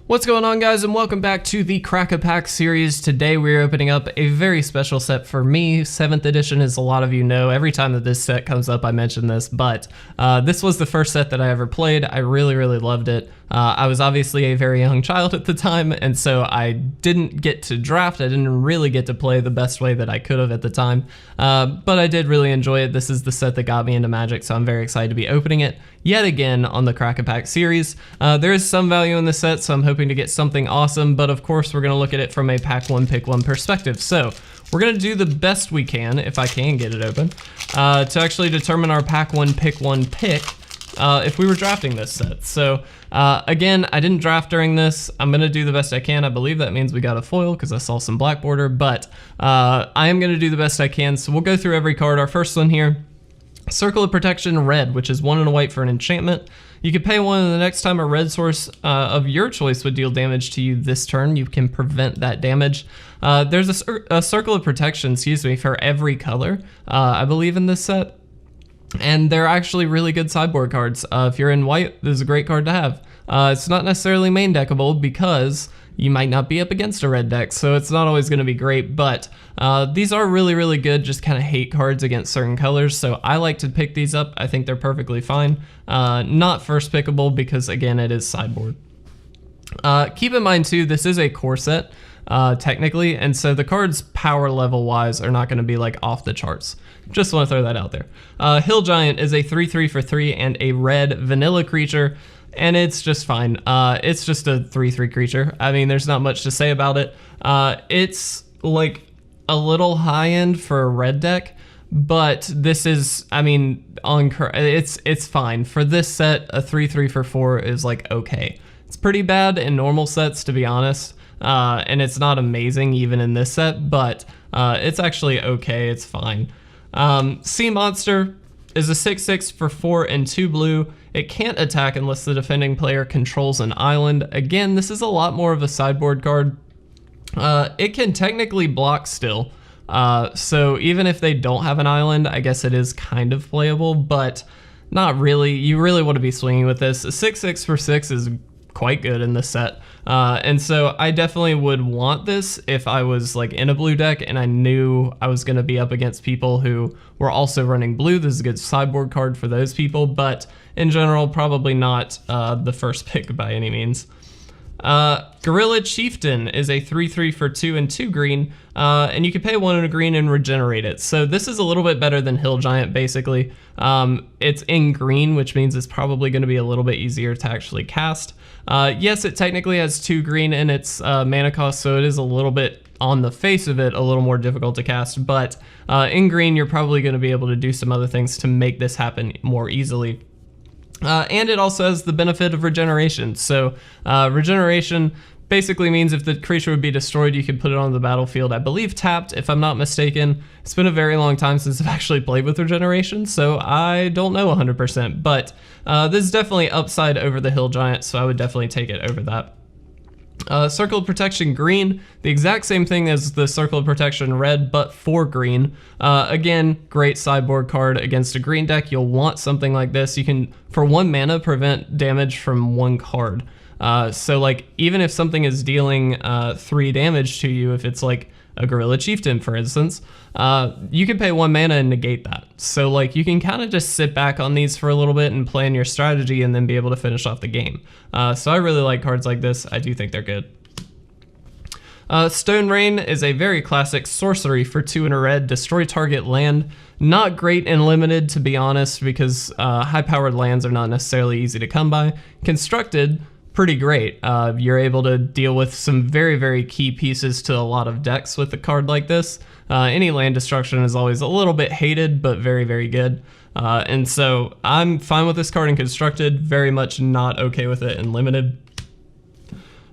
What's going on, guys, and welcome back to the Crack-A-Pack series. Today we're opening up a very special set for me. 7th edition, as a lot of you know. Every time that this set comes up I mention this, but this was the first set that I ever played. I really loved it. I was obviously a very young child at the time, and so I didn't get to draft. I didn't really get to play the best way that I could have at the time, but I did really enjoy it. This is the set that got me into Magic, so I'm very excited to be opening it yet again on the Crack-A-Pack series. There is some value in the set, so I'm hoping to get something awesome, but of course we're going to look at it from a pack one, pick one perspective. So we're going to do the best we can, if I can get it open, to actually determine our pack one, pick if we were drafting this set. So again, I didn't draft during this. I'm going to do the best I can. I believe that means we got a foil because I saw some black border, but I am going to do the best I can. So we'll go through every card. Our first one here, Circle of Protection red, which is 1 and a white for an enchantment. You can pay 1, and the next time a red source of your choice would deal damage to you this turn, you can prevent that damage. There's a Circle of Protection, for every color, I believe, in this set. And they're actually really good sideboard cards. If you're in white, this is a great card to have. It's not necessarily main deckable because you might not be up against a red deck, so it's not always going to be great, but these are really good, just kind of hate cards against certain colors, so I like to pick these up. I think they're perfectly fine. Not first pickable because, again, it is sideboard. Keep in mind, too, this is a core set, technically, and so the cards power level wise are not going to be like off the charts. Just want to throw that out there. Hill Giant is a 3/3 for 3 and a red vanilla creature, and it's just fine. It's just a 3/3 creature. I mean, there's not much to say about it. It's like a little high end for a red deck, but this is, I mean, it's fine. For this set, a 3/3 for 4 is like okay. It's pretty bad in normal sets, to be honest, and it's not amazing even in this set, but it's actually okay. It's fine. Sea Monster is a 6/6 for 4 and 2 blue. It can't attack unless the defending player controls an island. Again, this is a lot more of a sideboard card. It can technically block still, so even if they don't have an island, I guess it is kind of playable, but not really. You really want to be swinging with this. A 6/6 for 6 is quite good in this set, and so I definitely would want this if I was like in a blue deck and I knew I was going to be up against people who were also running blue. This is a good sideboard card for those people, but in general, probably not the first pick by any means. Gorilla Chieftain is a 3/3 for 2 and 2 green, and you can pay 1 and a green and regenerate it. So this is a little bit better than Hill Giant, basically. It's in green, which means it's probably going to be a little bit easier to actually cast. Yes, it technically has 2 green in its mana cost, so it is a little bit, on the face of it, a little more difficult to cast, but in green, you're probably going to be able to do some other things to make this happen more easily. And it also has the benefit of regeneration. So regeneration basically means if the creature would be destroyed, you can put it on the battlefield, I believe tapped, if I'm not mistaken. It's been a very long time since I've actually played with regeneration, so I don't know 100%, but this is definitely upside over the Hill Giant, so I would definitely take it over that. Circle of Protection green, the exact same thing as the Circle of Protection red, but for green. Again, great sideboard card against a green deck. You'll want something like this. You can, for 1 mana, prevent damage from 1 card. So like, even if something is dealing 3 damage to you, if it's like a Gorilla Chieftain, for instance, you can pay 1 mana and negate that. So like, you can kind of just sit back on these for a little bit and plan your strategy and then be able to finish off the game. So I really like cards like this. I do think they're good. Stone Rain is a very classic sorcery for 2 and a red, destroy target land. Not great in limited, to be honest, because high-powered lands are not necessarily easy to come by. Constructed, pretty great. You're able to deal with some very key pieces to a lot of decks with a card like this. Any land destruction is always a little bit hated, but very good. And so I'm fine with this card in Constructed, very much not okay with it in Limited.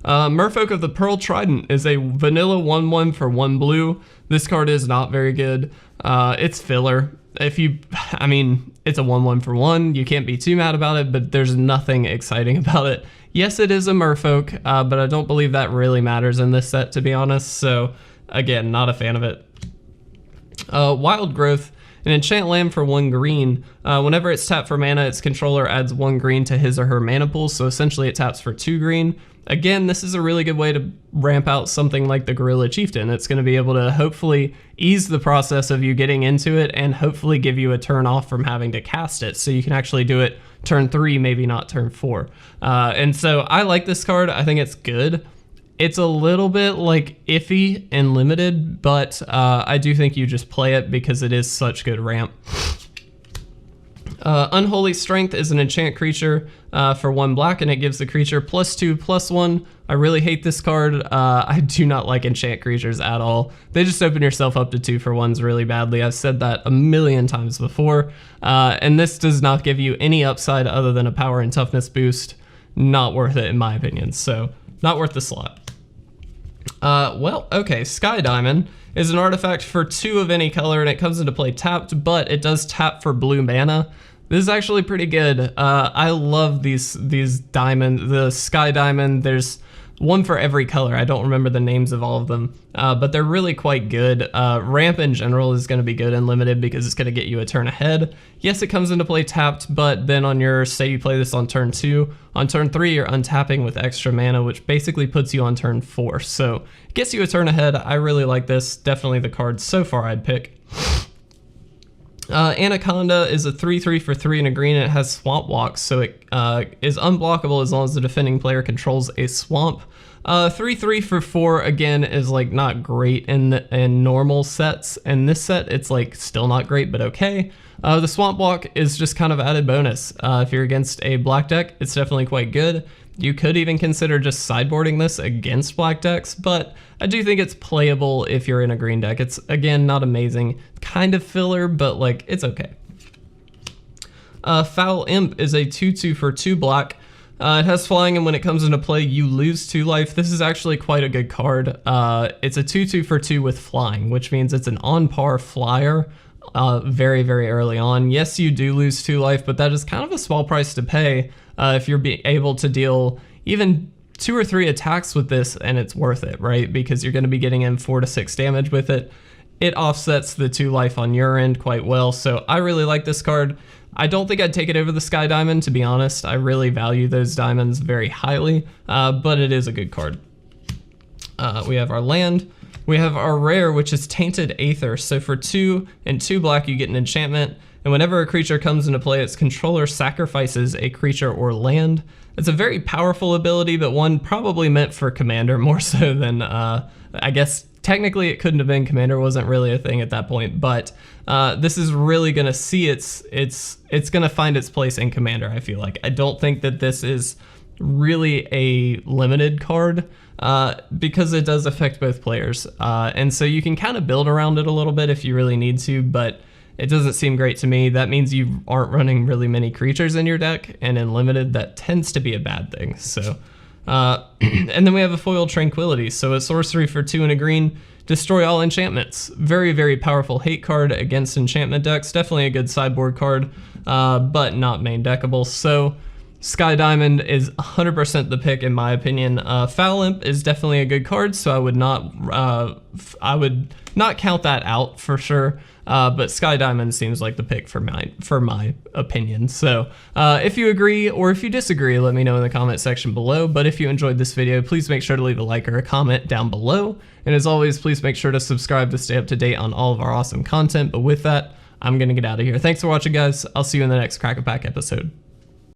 Merfolk of the Pearl Trident is a vanilla 1/1 for 1 blue. This card is not very good. It's filler. I mean, it's a 1/1 for 1. You can't be too mad about it, but there's nothing exciting about it. Yes, it is a Merfolk, but I don't believe that really matters in this set, to be honest. So again, not a fan of it. Wild Growth, an enchant land for 1 green. Whenever it's tapped for mana, its controller adds 1 green to his or her mana pool, so essentially it taps for 2 green. again, this is a really good way to ramp out something like the Gorilla Chieftain. It's going to be able to hopefully ease the process of you getting into it and hopefully give you a turn off from having to cast it, so you can actually do it turn 3, maybe not turn 4. And so I like this card. I think it's good. It's a little bit like iffy and limited, but I do think you just play it because it is such good ramp. Unholy Strength is an enchant creature for 1 black, and it gives the creature +2/+1. I really hate this card. I do not like enchant creatures at all. They just open yourself up to 2-for-1s really badly. I've said that a million times before. And this does not give you any upside other than a power and toughness boost. Not worth it in my opinion, so not worth the slot. Well, okay, Sky Diamond is an artifact for 2 of any color, and it comes into play tapped, but it does tap for blue mana. This is actually pretty good. I love these diamonds, the Sky Diamond. There's one for every color. I don't remember the names of all of them, but they're really quite good. Ramp in general is going to be good and limited because it's going to get you a turn ahead. Yes, it comes into play tapped, but then on your, say you play this on turn 2, on turn 3 you're untapping with extra mana, which basically puts you on turn 4. So it gets you a turn ahead. I really like this. Definitely the card so far I'd pick. Anaconda is a 3/3 for 3 and a green, and it has Swamp Walk, so it is unblockable as long as the defending player controls a swamp. 3/3 for 4 again is like not great in normal sets. In this set, it's like still not great, but okay. The Swamp Walk is just kind of added bonus. If you're against a black deck, it's definitely quite good. You could even consider just sideboarding this against black decks, but I do think it's playable if you're in a green deck. It's, again, not amazing. Kind of filler, but like, it's okay. Foul Imp is a 2/2 for 2 black. It has flying, and when it comes into play, you lose 2 life. This is actually quite a good card. It's a 2/2 for 2 with flying, which means it's an on-par flyer very, very early on. Yes, you do lose 2 life, but that is kind of a small price to pay if you're able to deal even 2 or 3 attacks with this, and it's worth it, right? Because you're going to be getting in 4 to 6 damage with it. It offsets the 2 life on your end quite well, so I really like this card. I don't think I'd take it over the Sky Diamond, to be honest. I really value those diamonds very highly, but it is a good card. We have our land. We have our rare, which is Tainted Aether. So for 2 and 2 black, you get an enchantment, and whenever a creature comes into play, its controller sacrifices a creature or land. It's a very powerful ability, but one probably meant for Commander more so than, I guess, technically it couldn't have been. Commander wasn't really a thing at that point, but this is really going to see it's going to find its place in Commander, I feel like. I don't think that this is really a limited card because it does affect both players. And so you can kind of build around it a little bit if you really need to, but it doesn't seem great to me. That means you aren't running really many creatures in your deck, and in limited, that tends to be a bad thing. So, and then we have a Foiled Tranquility. So a sorcery for 2 and a green, destroy all enchantments. Very, very powerful hate card against enchantment decks. Definitely a good sideboard card, but not main deckable. So Sky Diamond is 100% the pick in my opinion. Foul Imp is definitely a good card, so I would not count that out for sure. But Sky Diamond seems like the pick for my opinion. So if you agree or if you disagree, let me know in the comment section below. But if you enjoyed this video, please make sure to leave a like or a comment down below. And as always, please make sure to subscribe to stay up to date on all of our awesome content. But with that, I'm gonna get out of here. Thanks for watching, guys. I'll see you in the next Crack-A-Pack episode.